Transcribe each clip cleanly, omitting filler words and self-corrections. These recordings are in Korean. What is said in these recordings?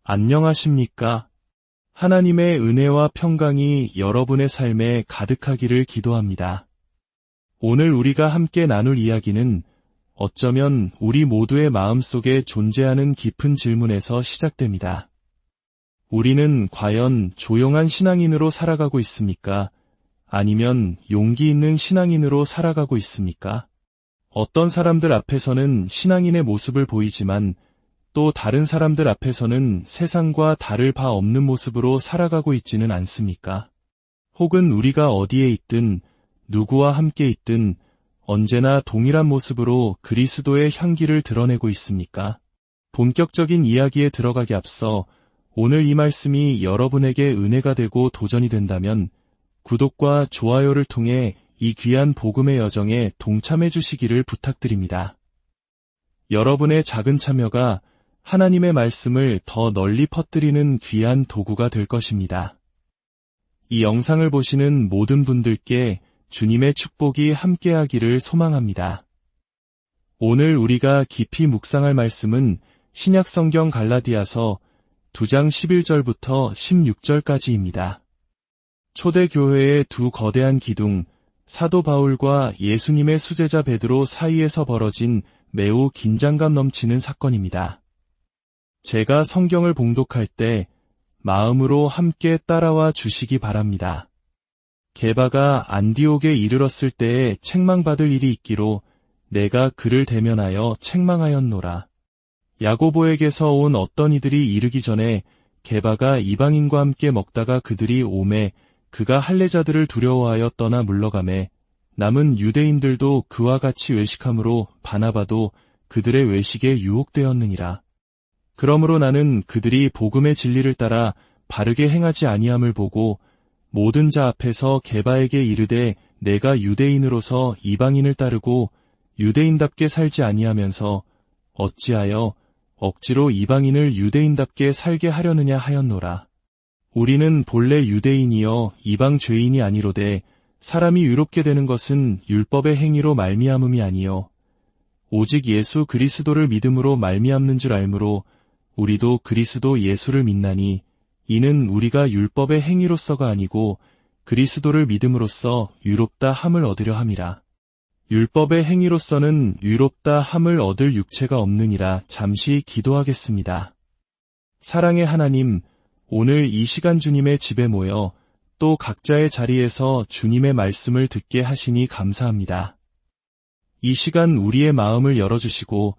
안녕하십니까? 하나님의 은혜와 평강이 여러분의 삶에 가득하기를 기도합니다. 오늘 우리가 함께 나눌 이야기는 어쩌면 우리 모두의 마음속에 존재하는 깊은 질문에서 시작됩니다. 우리는 과연 조용한 신앙인으로 살아가고 있습니까? 아니면 용기 있는 신앙인으로 살아가고 있습니까? 어떤 사람들 앞에서는 신앙인의 모습을 보이지만 또 다른 사람들 앞에서는 세상과 다를 바 없는 모습으로 살아가고 있지는 않습니까? 혹은 우리가 어디에 있든 누구와 함께 있든 언제나 동일한 모습으로 그리스도의 향기를 드러내고 있습니까? 본격적인 이야기에 들어가기 앞서 오늘 이 말씀이 여러분에게 은혜가 되고 도전이 된다면 구독과 좋아요를 통해 이 귀한 복음의 여정에 동참해 주시기를 부탁드립니다. 여러분의 작은 참여가 하나님의 말씀을 더 널리 퍼뜨리는 귀한 도구가 될 것입니다. 이 영상을 보시는 모든 분들께 주님의 축복이 함께하기를 소망합니다. 오늘 우리가 깊이 묵상할 말씀은 신약성경 갈라디아서 2장 11절부터 16절까지입니다. 초대교회의 두 거대한 기둥, 사도 바울과 예수님의 수제자 베드로 사이에서 벌어진 매우 긴장감 넘치는 사건입니다. 제가 성경을 봉독할 때 마음으로 함께 따라와 주시기 바랍니다. 게바가 안디옥에 이르렀을 때에 책망받을 일이 있기로 내가 그를 대면하여 책망하였노라. 야고보에게서 온 어떤 이들이 이르기 전에 게바가 이방인과 함께 먹다가 그들이 오매 그가 할례자들을 두려워하여 떠나 물러가매 남은 유대인들도 그와 같이 외식함으로 바나바도 그들의 외식에 유혹되었느니라. 그러므로 나는 그들이 복음의 진리를 따라 바르게 행하지 아니함을 보고 모든 자 앞에서 게바에게 이르되 내가 유대인으로서 이방인을 따르고 유대인답게 살지 아니하면서 어찌하여 억지로 이방인을 유대인답게 살게 하려느냐 하였노라. 우리는 본래 유대인이여 이방 죄인이 아니로되 사람이 유롭게 되는 것은 율법의 행위로 말미암음이 아니요 오직 예수 그리스도를 믿음으로 말미암는 줄 알므로 우리도 그리스도 예수를 믿나니 이는 우리가 율법의 행위로서가 아니고 그리스도를 믿음으로써 유롭다 함을 얻으려 함이라. 율법의 행위로서는 유롭다 함을 얻을 육체가 없느니라. 잠시 기도하겠습니다. 사랑의 하나님, 오늘 이 시간 주님의 집에 모여 또 각자의 자리에서 주님의 말씀을 듣게 하시니 감사합니다. 이 시간 우리의 마음을 열어주시고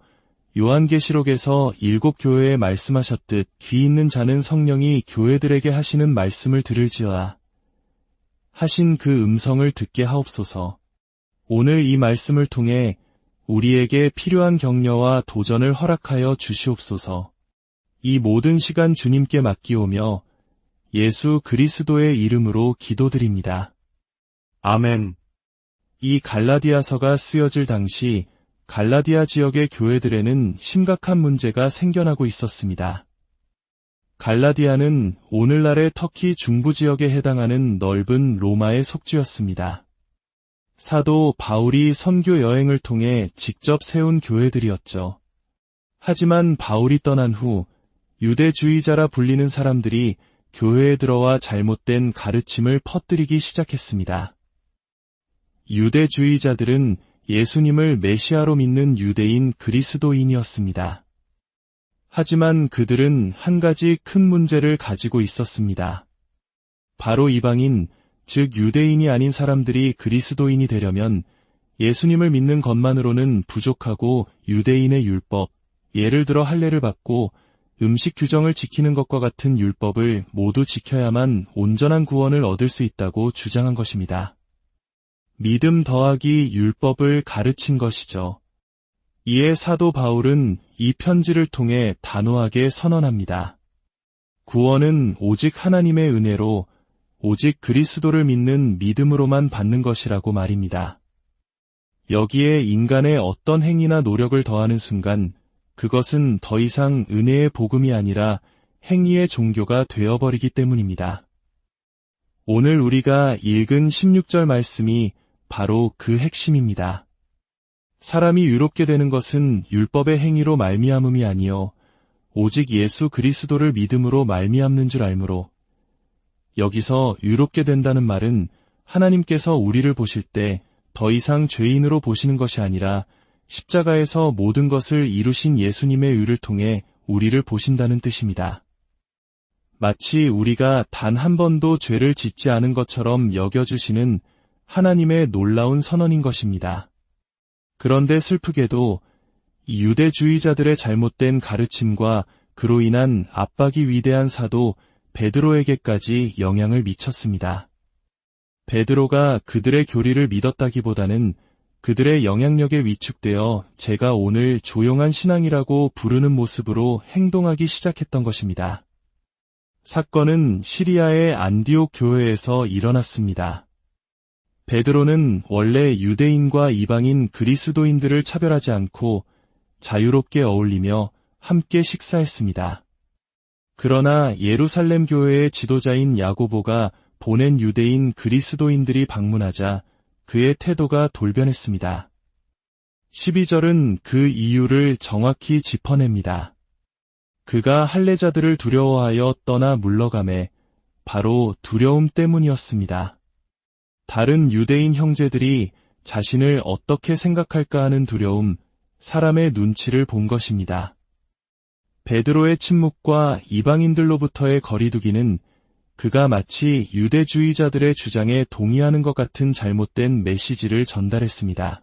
요한계시록에서 7 교회에 말씀하셨듯 귀 있는 자는 성령이 교회들에게 하시는 말씀을 들을지어다. 하신 그 음성을 듣게 하옵소서. 오늘 이 말씀을 통해 우리에게 필요한 격려와 도전을 허락하여 주시옵소서. 이 모든 시간 주님께 맡기오며 예수 그리스도의 이름으로 기도드립니다. 아멘. 이 갈라디아서가 쓰여질 당시 갈라디아 지역의 교회들에는 심각한 문제가 생겨나고 있었습니다. 갈라디아는 오늘날의 터키 중부 지역에 해당하는 넓은 로마의 속주였습니다. 사도 바울이 선교 여행을 통해 직접 세운 교회들이었죠. 하지만 바울이 떠난 후 유대주의자라 불리는 사람들이 교회에 들어와 잘못된 가르침을 퍼뜨리기 시작했습니다. 유대주의자들은 예수님을 메시아로 믿는 유대인 그리스도인이었습니다. 하지만 그들은 한 가지 큰 문제를 가지고 있었습니다. 바로 이방인, 즉 유대인이 아닌 사람들이 그리스도인이 되려면 예수님을 믿는 것만으로는 부족하고 유대인의 율법, 예를 들어 할례를 받고 음식 규정을 지키는 것과 같은 율법을 모두 지켜야만 온전한 구원을 얻을 수 있다고 주장한 것입니다. 믿음 더하기 율법을 가르친 것이죠. 이에 사도 바울은 이 편지를 통해 단호하게 선언합니다. 구원은 오직 하나님의 은혜로 오직 그리스도를 믿는 믿음으로만 받는 것이라고 말입니다. 여기에 인간의 어떤 행위나 노력을 더하는 순간 그것은 더 이상 은혜의 복음이 아니라 행위의 종교가 되어버리기 때문입니다. 오늘 우리가 읽은 16절 말씀이 바로 그 핵심입니다. 사람이 유롭게 되는 것은 율법의 행위로 말미암음이 아니요 오직 예수 그리스도를 믿음으로 말미암는 줄 알므로. 여기서 의롭게 된다는 말은 하나님께서 우리를 보실 때 더 이상 죄인으로 보시는 것이 아니라 십자가에서 모든 것을 이루신 예수님의 의를 통해 우리를 보신다는 뜻입니다. 마치 우리가 단 한 번도 죄를 짓지 않은 것처럼 여겨주시는 하나님의 놀라운 선언인 것입니다. 그런데 슬프게도 이 유대주의자들의 잘못된 가르침과 그로 인한 압박이 위대한 사도 베드로에게까지 영향을 미쳤습니다. 베드로가 그들의 교리를 믿었다기보다는 그들의 영향력에 위축되어 제가 오늘 조용한 신앙이라고 부르는 모습으로 행동하기 시작했던 것입니다. 사건은 시리아의 안디옥 교회에서 일어났습니다. 베드로는 원래 유대인과 이방인 그리스도인들을 차별하지 않고 자유롭게 어울리며 함께 식사했습니다. 그러나 예루살렘 교회의 지도자인 야고보가 보낸 유대인 그리스도인들이 방문하자 그의 태도가 돌변했습니다. 12절은 그 이유를 정확히 짚어냅니다. 그가 할례자들을 두려워하여 떠나 물러가매 바로 두려움 때문이었습니다. 다른 유대인 형제들이 자신을 어떻게 생각할까 하는 두려움, 사람의 눈치를 본 것입니다. 베드로의 침묵과 이방인들로부터의 거리두기는 그가 마치 유대주의자들의 주장에 동의하는 것 같은 잘못된 메시지를 전달했습니다.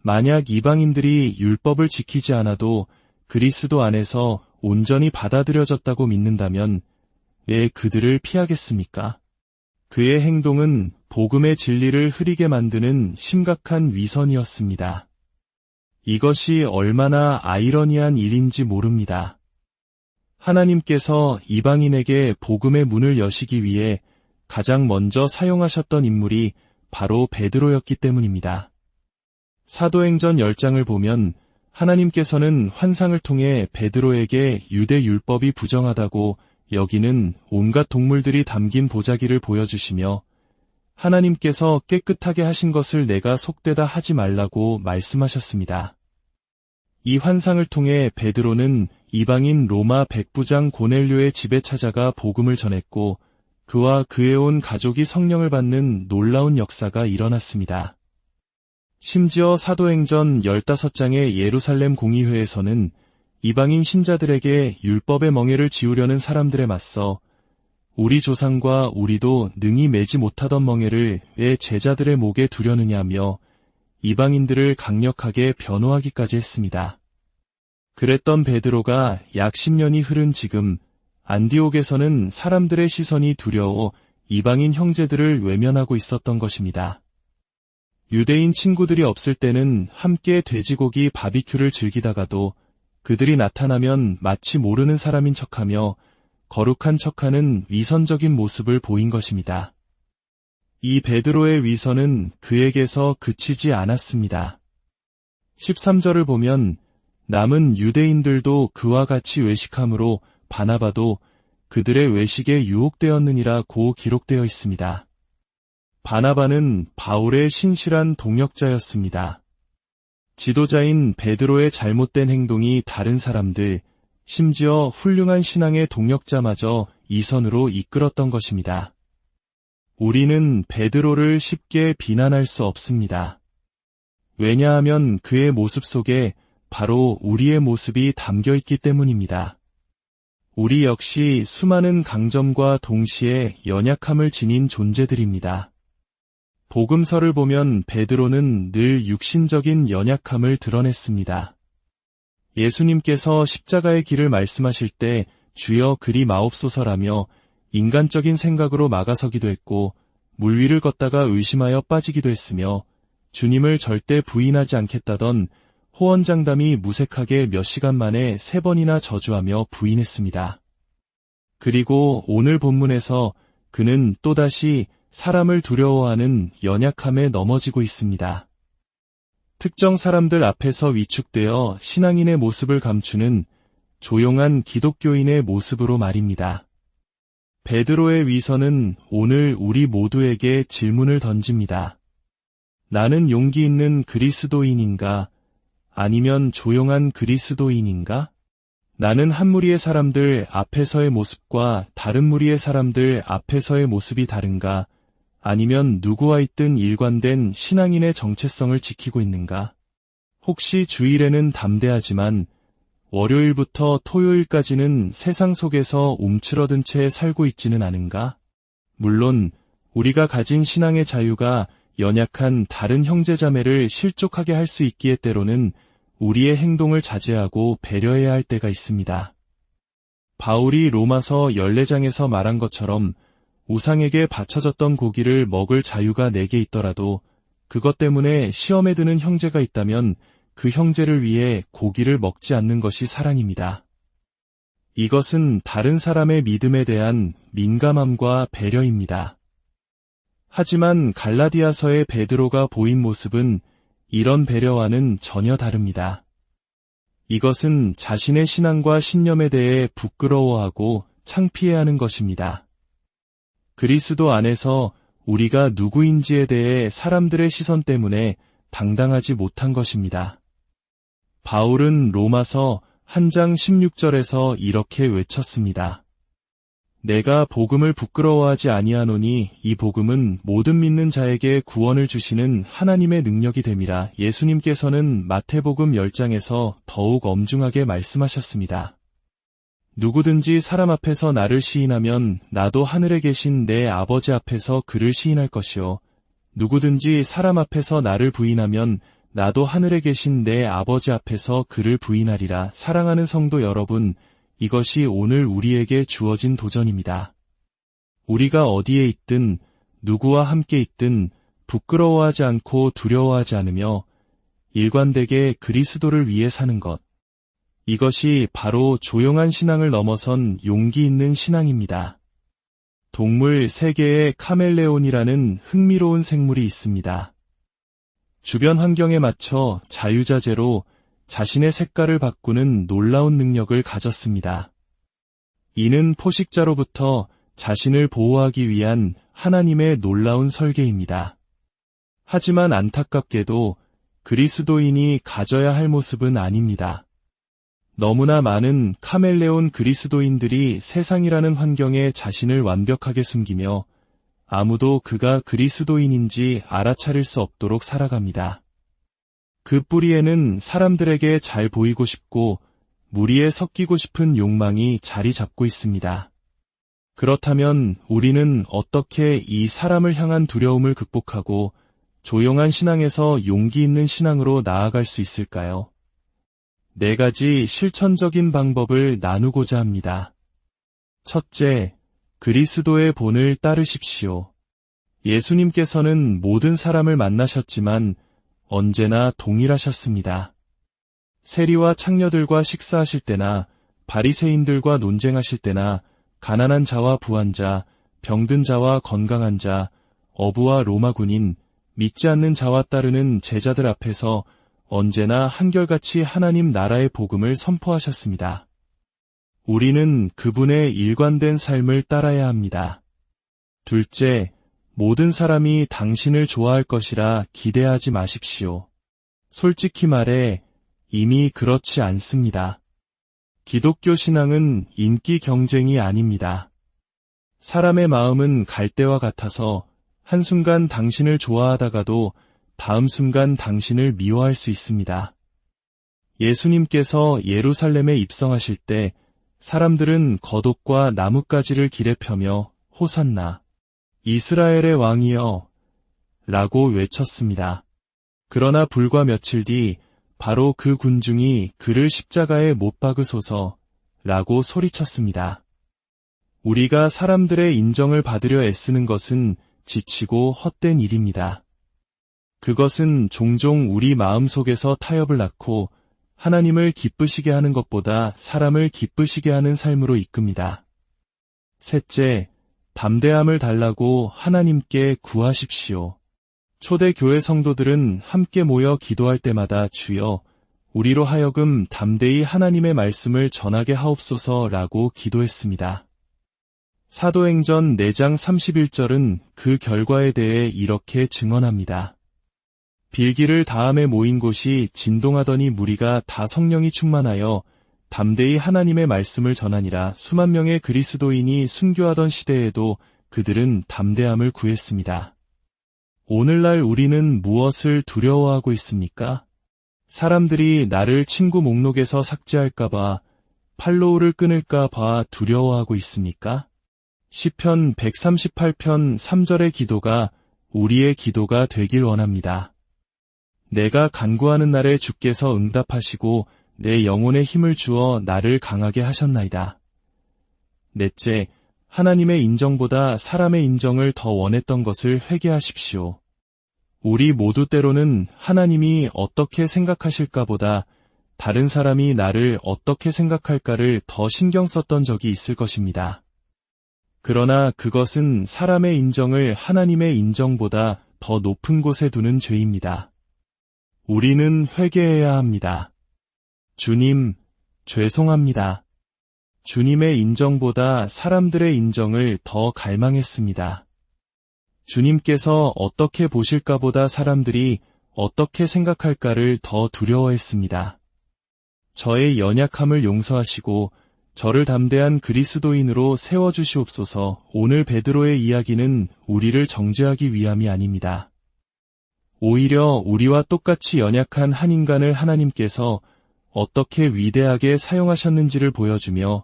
만약 이방인들이 율법을 지키지 않아도 그리스도 안에서 온전히 받아들여졌다고 믿는다면 왜 그들을 피하겠습니까? 그의 행동은 복음의 진리를 흐리게 만드는 심각한 위선이었습니다. 이것이 얼마나 아이러니한 일인지 모릅니다. 하나님께서 이방인에게 복음의 문을 여시기 위해 가장 먼저 사용하셨던 인물이 바로 베드로였기 때문입니다. 사도행전 10장을 보면 하나님께서는 환상을 통해 베드로에게 유대 율법이 부정하다고 여기는 온갖 동물들이 담긴 보자기를 보여주시며 하나님께서 깨끗하게 하신 것을 내가 속되다 하지 말라고 말씀하셨습니다. 이 환상을 통해 베드로는 이방인 로마 백부장 고넬료의 집에 찾아가 복음을 전했고 그와 그의 온 가족이 성령을 받는 놀라운 역사가 일어났습니다. 심지어 사도행전 15장의 예루살렘 공의회에서는 이방인 신자들에게 율법의 멍에를 지우려는 사람들에 맞서 우리 조상과 우리도 능히 매지 못하던 멍에를 왜 제자들의 목에 두려느냐며 이방인들을 강력하게 변호하기까지 했습니다. 그랬던 베드로가 약 10년이 흐른 지금 안디옥에서는 사람들의 시선이 두려워 이방인 형제들을 외면하고 있었던 것입니다. 유대인 친구들이 없을 때는 함께 돼지고기 바비큐를 즐기다가도 그들이 나타나면 마치 모르는 사람인 척하며 거룩한 척하는 위선적인 모습을 보인 것입니다. 이 베드로의 위선은 그에게서 그치지 않았습니다. 13절을 보면 남은 유대인들도 그와 같이 외식함으로 바나바도 그들의 외식에 유혹되었느니라고 기록되어 있습니다. 바나바는 바울의 신실한 동역자였습니다. 지도자인 베드로의 잘못된 행동이 다른 사람들, 심지어 훌륭한 신앙의 동역자마저 이선으로 이끌었던 것입니다. 우리는 베드로를 쉽게 비난할 수 없습니다. 왜냐하면 그의 모습 속에 바로 우리의 모습이 담겨 있기 때문입니다. 우리 역시 수많은 강점과 동시에 연약함을 지닌 존재들입니다. 복음서를 보면 베드로는 늘 육신적인 연약함을 드러냈습니다. 예수님께서 십자가의 길을 말씀하실 때 주여 그리 마옵소서라며 인간적인 생각으로 막아서기도 했고 물 위를 걷다가 의심하여 빠지기도 했으며 주님을 절대 부인하지 않겠다던 호언장담이 무색하게 몇 시간 만에 3번이나 저주하며 부인했습니다. 그리고 오늘 본문에서 그는 또다시 사람을 두려워하는 연약함에 넘어지고 있습니다. 특정 사람들 앞에서 위축되어 신앙인의 모습을 감추는 조용한 기독교인의 모습으로 말입니다. 베드로의 위선은 오늘 우리 모두에게 질문을 던집니다. 나는 용기 있는 그리스도인인가? 아니면 조용한 그리스도인인가? 나는 한 무리의 사람들 앞에서의 모습과 다른 무리의 사람들 앞에서의 모습이 다른가? 아니면 누구와 있든 일관된 신앙인의 정체성을 지키고 있는가? 혹시 주일에는 담대하지만 월요일부터 토요일까지는 세상 속에서 움츠러든 채 살고 있지는 않은가? 물론 우리가 가진 신앙의 자유가 연약한 다른 형제자매를 실족하게 할 수 있기에 때로는 우리의 행동을 자제하고 배려해야 할 때가 있습니다. 바울이 로마서 14장에서 말한 것처럼 우상에게 바쳐졌던 고기를 먹을 자유가 내게 있더라도 그것 때문에 시험에 드는 형제가 있다면 그 형제를 위해 고기를 먹지 않는 것이 사랑입니다. 이것은 다른 사람의 믿음에 대한 민감함과 배려입니다. 하지만 갈라디아서의 베드로가 보인 모습은 이런 배려와는 전혀 다릅니다. 이것은 자신의 신앙과 신념에 대해 부끄러워하고 창피해하는 것입니다. 그리스도 안에서 우리가 누구인지에 대해 사람들의 시선 때문에 당당하지 못한 것입니다. 바울은 로마서 1장 16절에서 이렇게 외쳤습니다. 내가 복음을 부끄러워하지 아니하노니 이 복음은 모든 믿는 자에게 구원을 주시는 하나님의 능력이 됨이라. 예수님께서는 마태복음 10장에서 더욱 엄중하게 말씀하셨습니다. 누구든지 사람 앞에서 나를 시인하면 나도 하늘에 계신 내 아버지 앞에서 그를 시인할 것이요. 누구든지 사람 앞에서 나를 부인하면 나도 하늘에 계신 내 아버지 앞에서 그를 부인하리라. 사랑하는 성도 여러분, 이것이 오늘 우리에게 주어진 도전입니다. 우리가 어디에 있든 누구와 함께 있든 부끄러워하지 않고 두려워하지 않으며 일관되게 그리스도를 위해 사는 것. 이것이 바로 조용한 신앙을 넘어선 용기 있는 신앙입니다. 동물 세계에 카멜레온이라는 흥미로운 생물이 있습니다. 주변 환경에 맞춰 자유자재로 자신의 색깔을 바꾸는 놀라운 능력을 가졌습니다. 이는 포식자로부터 자신을 보호하기 위한 하나님의 놀라운 설계입니다. 하지만 안타깝게도 그리스도인이 가져야 할 모습은 아닙니다. 너무나 많은 카멜레온 그리스도인들이 세상이라는 환경에 자신을 완벽하게 숨기며 아무도 그가 그리스도인인지 알아차릴 수 없도록 살아갑니다. 그 뿌리에는 사람들에게 잘 보이고 싶고 무리에 섞이고 싶은 욕망이 자리 잡고 있습니다. 그렇다면 우리는 어떻게 이 사람을 향한 두려움을 극복하고 조용한 신앙에서 용기 있는 신앙으로 나아갈 수 있을까요? 4가지 실천적인 방법을 나누고자 합니다. 첫째, 그리스도의 본을 따르십시오. 예수님께서는 모든 사람을 만나셨지만 언제나 동일하셨습니다. 세리와 창녀들과 식사하실 때나 바리새인들과 논쟁하실 때나 가난한 자와 부한 자, 병든 자와 건강한 자, 어부와 로마 군인, 믿지 않는 자와 따르는 제자들 앞에서 언제나 한결같이 하나님 나라의 복음을 선포하셨습니다. 우리는 그분의 일관된 삶을 따라야 합니다. 둘째, 모든 사람이 당신을 좋아할 것이라 기대하지 마십시오. 솔직히 말해 이미 그렇지 않습니다. 기독교 신앙은 인기 경쟁이 아닙니다. 사람의 마음은 갈대와 같아서 한순간 당신을 좋아하다가도 다음 순간 당신을 미워할 수 있습니다. 예수님께서 예루살렘에 입성하실 때 사람들은 겉옷과 나뭇가지를 길에 펴며 호산나 이스라엘의 왕이여 라고 외쳤습니다. 그러나 불과 며칠 뒤 바로 그 군중이 그를 십자가에 못 박으소서 라고 소리쳤습니다. 우리가 사람들의 인정을 받으려 애쓰는 것은 지치고 헛된 일입니다. 그것은 종종 우리 마음속에서 타협을 낳고 하나님을 기쁘시게 하는 것보다 사람을 기쁘시게 하는 삶으로 이끕니다. 셋째, 담대함을 달라고 하나님께 구하십시오. 초대교회 성도들은 함께 모여 기도할 때마다 주여, 우리로 하여금 담대히 하나님의 말씀을 전하게 하옵소서라고 기도했습니다. 사도행전 4장 31절은 그 결과에 대해 이렇게 증언합니다. 빌기를 다함에 모인 곳이 진동하더니 무리가 다 성령이 충만하여 담대히 하나님의 말씀을 전하니라. 수만 명의 그리스도인이 순교하던 시대에도 그들은 담대함을 구했습니다. 오늘날 우리는 무엇을 두려워하고 있습니까? 사람들이 나를 친구 목록에서 삭제할까봐, 팔로우를 끊을까봐 두려워하고 있습니까? 시편 138편 3절의 기도가 우리의 기도가 되길 원합니다. 내가 간구하는 날에 주께서 응답하시고 내 영혼에 힘을 주어 나를 강하게 하셨나이다. 넷째, 하나님의 인정보다 사람의 인정을 더 원했던 것을 회개하십시오. 우리 모두 때로는 하나님이 어떻게 생각하실까 보다 다른 사람이 나를 어떻게 생각할까를 더 신경 썼던 적이 있을 것입니다. 그러나 그것은 사람의 인정을 하나님의 인정보다 더 높은 곳에 두는 죄입니다. 우리는 회개해야 합니다. 주님, 죄송합니다. 주님의 인정보다 사람들의 인정을 더 갈망했습니다. 주님께서 어떻게 보실까보다 사람들이 어떻게 생각할까를 더 두려워했습니다. 저의 연약함을 용서하시고 저를 담대한 그리스도인으로 세워주시옵소서. 오늘 베드로의 이야기는 우리를 정죄하기 위함이 아닙니다. 오히려 우리와 똑같이 연약한 한 인간을 하나님께서 어떻게 위대하게 사용하셨는지를 보여주며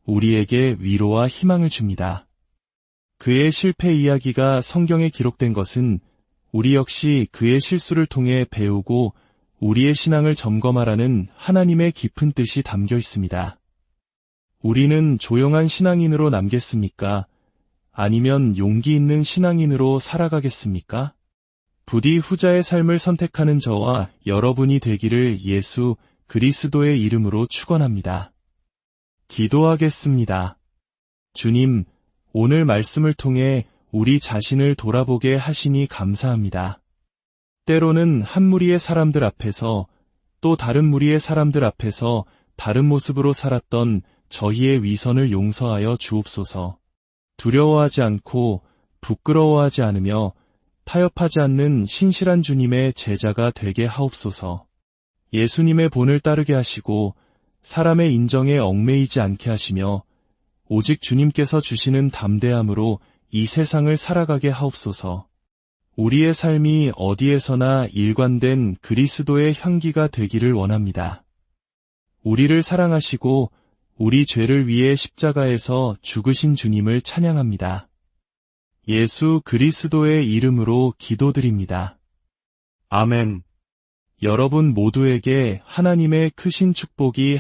우리에게 위로와 희망을 줍니다. 그의 실패 이야기가 성경에 기록된 것은 우리 역시 그의 실수를 통해 배우고 우리의 신앙을 점검하라는 하나님의 깊은 뜻이 담겨 있습니다. 우리는 조용한 신앙인으로 남겠습니까? 아니면 용기 있는 신앙인으로 살아가겠습니까? 부디 후자의 삶을 선택하는 저와 여러분이 되기를 예수 그리스도의 이름으로 축원합니다. 기도하겠습니다. 주님, 오늘 말씀을 통해 우리 자신을 돌아보게 하시니 감사합니다. 때로는 한 무리의 사람들 앞에서 또 다른 무리의 사람들 앞에서 다른 모습으로 살았던 저희의 위선을 용서하여 주옵소서. 두려워하지 않고 부끄러워하지 않으며 타협하지 않는 신실한 주님의 제자가 되게 하옵소서. 예수님의 본을 따르게 하시고 사람의 인정에 얽매이지 않게 하시며 오직 주님께서 주시는 담대함으로 이 세상을 살아가게 하옵소서. 우리의 삶이 어디에서나 일관된 그리스도의 향기가 되기를 원합니다. 우리를 사랑하시고 우리 죄를 위해 십자가에서 죽으신 주님을 찬양합니다. 예수 그리스도의 이름으로 기도드립니다. 아멘. 여러분 모두에게 하나님의 크신 축복이